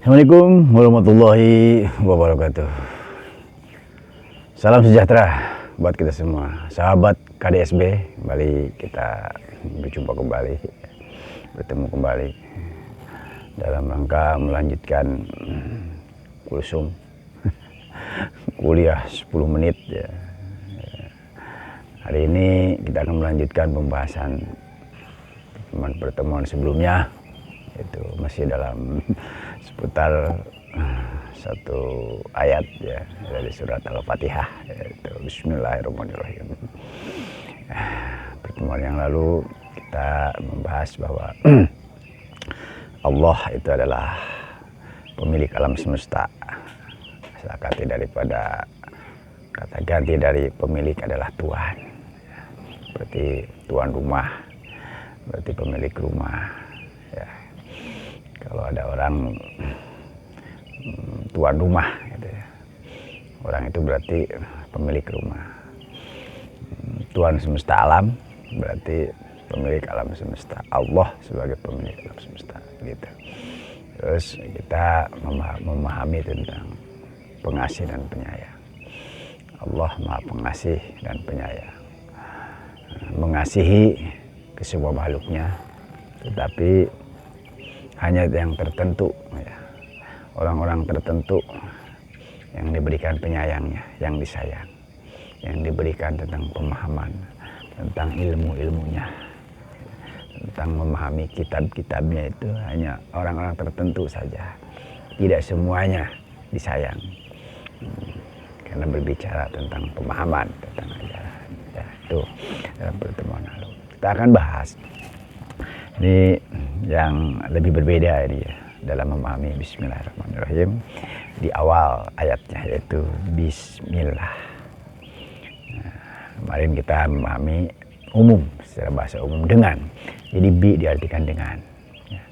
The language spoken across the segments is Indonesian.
Assalamualaikum warahmatullahi wabarakatuh. Salam sejahtera buat kita semua, sahabat KDSB. Kembali kita berjumpa kembali, bertemu kembali dalam rangka melanjutkan kulsum kuliah 10 menit ya. Hari ini kita akan melanjutkan pembahasan pertemuan sebelumnya, itu masih dalam seputar satu ayat ya dari surat Al-Fatihah, yaitu Bismillahirrahmanirrahim. Pertemuan yang lalu kita membahas bahwa Allah itu adalah pemilik alam semesta. Kata daripada kata ganti dari pemilik adalah Tuhan. Berarti tuan rumah, berarti pemilik rumah ya. Kalau ada orang tuan rumah gitu ya, orang itu berarti pemilik rumah. Tuan semesta alam berarti pemilik alam semesta. Allah sebagai pemilik alam semesta gitu. Terus kita memahami tentang pengasih dan penyayang. Allah Maha Pengasih dan Penyayang, mengasihi ke semua makhluknya, tetapi hanya yang tertentu ya, orang-orang tertentu yang diberikan penyayangnya, yang disayang, yang diberikan tentang pemahaman, tentang ilmu-ilmunya, tentang memahami kitab-kitabnya, itu hanya orang-orang tertentu saja, tidak semuanya disayang. Karena berbicara tentang pemahaman, tentang ajaran ya, itu dalam pertemuan lalu kita akan bahas ini yang lebih berbeda ini ya, dalam memahami Bismillahirrahmanirrahim di awal ayatnya, yaitu Bismillah. Kemarin kita memahami umum, secara bahasa umum dengan, jadi bi diartikan dengan ya.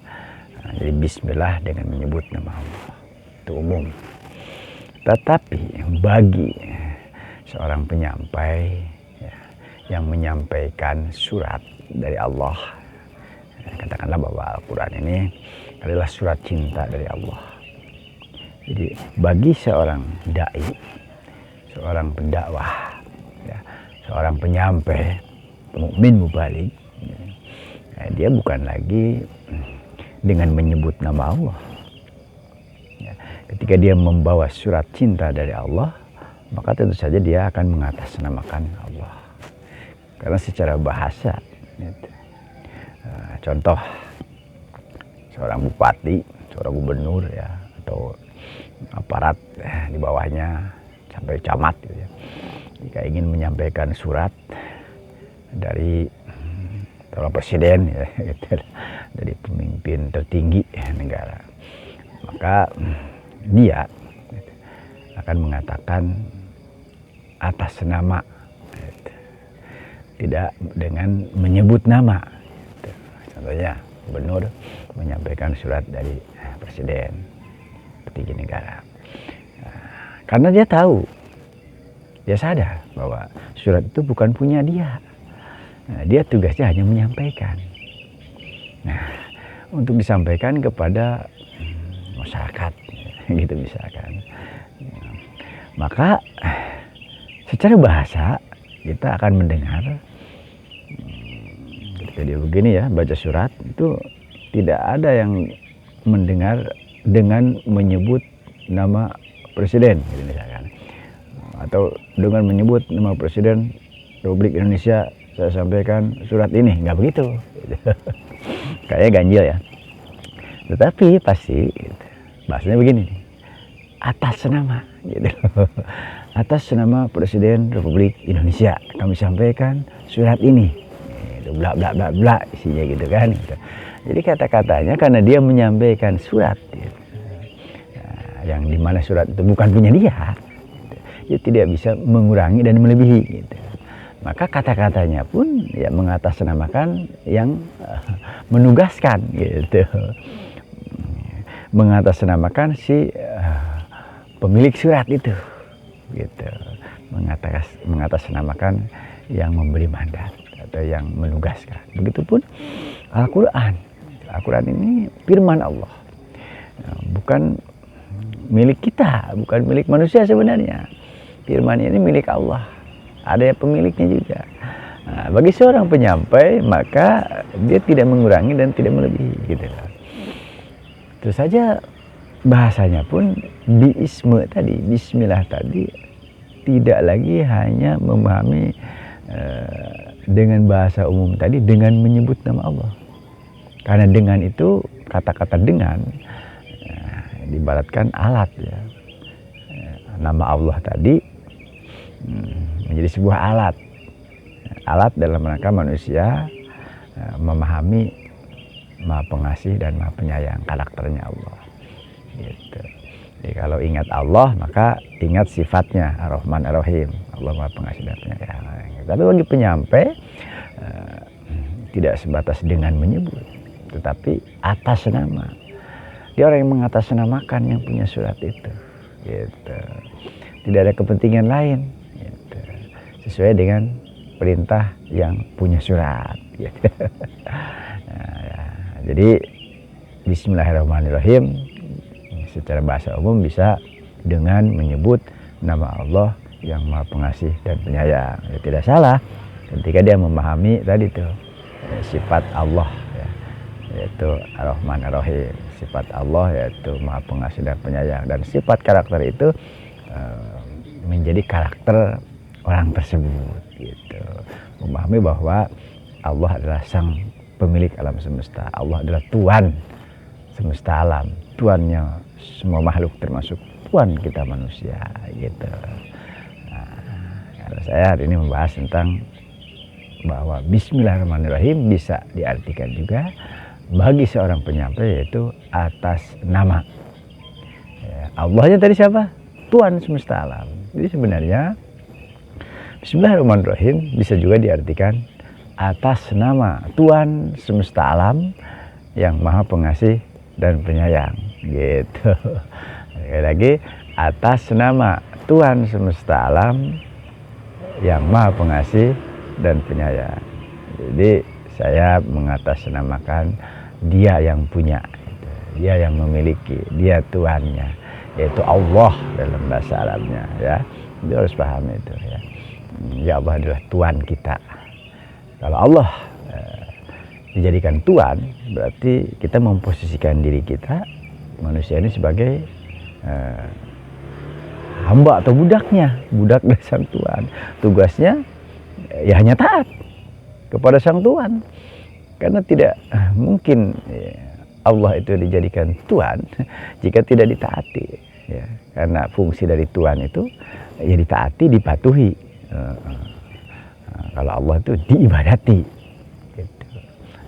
Jadi Bismillah dengan menyebut nama Allah, itu umum. Tetapi bagi seorang penyampai ya, yang menyampaikan surat dari Allah, katakanlah bahwa Al-Quran ini adalah surat cinta dari Allah. Jadi bagi seorang dai, seorang pendakwah, ya, seorang penyampai, mukmin mubaligh, ya, dia bukan lagi dengan menyebut nama Allah. Ketika dia membawa surat cinta dari Allah, maka tentu saja dia akan mengatasnamakan Allah. Karena secara bahasa, gitu. Contoh, seorang bupati, seorang gubernur ya, atau aparat di bawahnya sampai camat gitu ya, jika ingin menyampaikan surat dari seorang presiden ya, gitu, dari pemimpin tertinggi negara, maka dia akan mengatakan atas nama, tidak dengan menyebut nama. Contohnya gubernur menyampaikan surat dari presiden petinggi negara, karena dia tahu, dia sadar bahwa surat itu bukan punya dia. Dia tugasnya hanya menyampaikan. Nah, untuk disampaikan kepada masyarakat gitu misalkan, maka secara bahasa kita akan mendengar ketika dia begini ya, baca surat itu tidak ada yang mendengar dengan menyebut nama presiden gitu misalkan, atau dengan menyebut nama presiden Republik Indonesia, saya sampaikan surat ini, nggak begitu kayaknya ganjil ya. Tetapi pasti gitu, bahasanya begini, atas nama gitu. Atas nama Presiden Republik Indonesia kami sampaikan surat ini, itu bla bla bla bla isinya gitu kan gitu. Jadi kata-katanya karena dia menyampaikan surat gitu, yang dimana surat itu bukan punya dia gitu, dia tidak bisa mengurangi dan melebihi gitu. Maka kata-katanya pun ya mengatasnamakan yang menugaskan gitu, mengatasnamakan si pemilik surat itu gitu, mengatasnamakan yang memberi mandat atau yang menugaskan. Begitupun Al-Quran. Al-Quran ini firman Allah. bukan milik kita, bukan milik manusia sebenarnya. Firman ini milik Allah, ada pemiliknya juga. Nah, bagi seorang penyampai maka dia tidak mengurangi dan tidak melebihi gitu. Terus saja bahasanya pun biisme tadi, bismillah tadi, tidak lagi hanya memahami dengan bahasa umum tadi dengan menyebut nama Allah. Karena dengan itu, kata-kata dengan diibaratkan alat ya. Nama Allah tadi menjadi sebuah alat. Alat dalam rangka manusia memahami Maha Pengasih dan Maha Penyayang, karakternya Allah. Gitu. Jadi kalau ingat Allah maka ingat sifatnya Ar-Rahman Ar-Rahim, Allah Maha Pengasih dan Penyayang. Tapi bagi penyampai tidak sebatas dengan menyebut, tetapi atas nama. Dia orang yang mengatasnamakan yang punya surat itu. Gitu. Tidak ada kepentingan lain. Gitu. Sesuai dengan perintah yang punya surat. Gitu. Jadi Bismillahirrahmanirrahim secara bahasa umum bisa dengan menyebut nama Allah yang Maha Pengasih dan Penyayang. Ya, tidak salah ketika dia memahami tadi itu sifat Allah ya, yaitu Ar-Rahman Ar-Rahim, sifat Allah yaitu Maha Pengasih dan Penyayang, dan sifat karakter itu menjadi karakter orang tersebut gitu. Memahami bahwa Allah adalah sang pemilik alam semesta, Allah adalah Tuhan semesta alam, Tuannya semua makhluk termasuk Tuhan kita manusia gitu. Nah, saya hari ini membahas tentang bahwa Bismillahirrahmanirrahim bisa diartikan juga bagi seorang penyampai yaitu atas nama. Ya, Allahnya tadi siapa? Tuhan semesta alam. Jadi sebenarnya Bismillahirrahmanirrahim bisa juga diartikan atas nama Tuhan semesta alam yang Maha Pengasih dan Penyayang gitu. Sekali lagi, atas nama Tuhan semesta alam yang Maha Pengasih dan Penyayang. Jadi saya mengatasnamakan Dia yang punya, Dia yang memiliki, Dia Tuhannya, yaitu Allah dalam bahasa Arabnya ya. Dia harus paham itu ya. Ya Allah adalah Tuhan kita. Kalau Allah dijadikan Tuhan, berarti kita memposisikan diri kita manusia ini sebagai hamba atau budaknya, budak dari sang Tuhan. Tugasnya ya hanya taat kepada sang Tuhan, karena tidak mungkin Allah itu dijadikan Tuhan jika tidak ditaati ya. Karena fungsi dari Tuhan itu ya ditaati, dipatuhi. Kalau Allah itu diibadati gitu.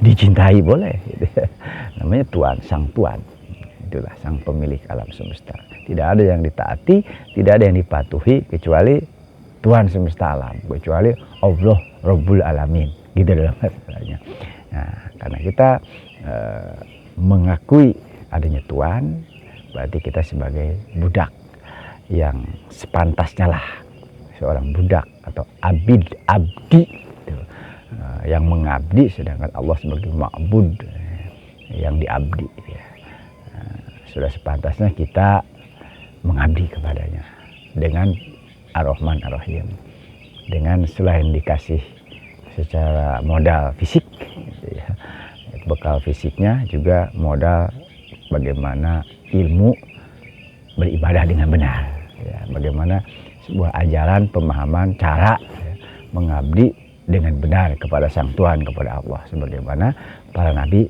Dicintai boleh gitu. Namanya Tuhan, sang Tuhan, itulah sang pemilik alam semesta. Tidak ada yang ditaati, tidak ada yang dipatuhi kecuali Tuhan semesta alam, kecuali Allah Rabbul Alamin gitu dalam bahasanya. Nah, karena kita mengakui adanya Tuhan, berarti kita sebagai budak yang sepantasnya lah, seorang budak atau abdi gitu, yang mengabdi, sedangkan Allah sebagai ma'bud yang diabdi ya. Sudah sepantasnya kita mengabdi kepadanya dengan Ar-Rahman Ar-Rahim, dengan selain dikasih secara modal fisik gitu ya, bekal fisiknya juga modal bagaimana ilmu beribadah dengan benar ya, bagaimana sebuah ajaran, pemahaman, cara ya, mengabdi dengan benar kepada sang Tuhan, kepada Allah, sebagaimana para nabi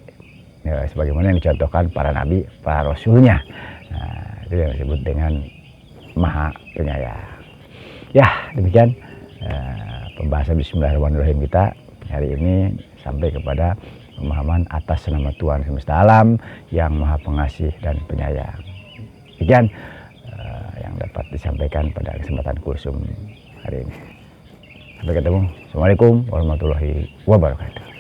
ya, sebagaimana yang dicontohkan para nabi, para rasulnya. Nah, itu yang disebut dengan Maha Penyayang. Ya, demikian pembahasan Bismillahirrahmanirrahim kita hari ini, sampai kepada pemahaman atas nama Tuhan semesta alam yang Maha Pengasih dan Penyayang. Demikian yang dapat disampaikan pada kesempatan kursum hari ini. Sampai ketemu. Assalamualaikum warahmatullahi wabarakatuh.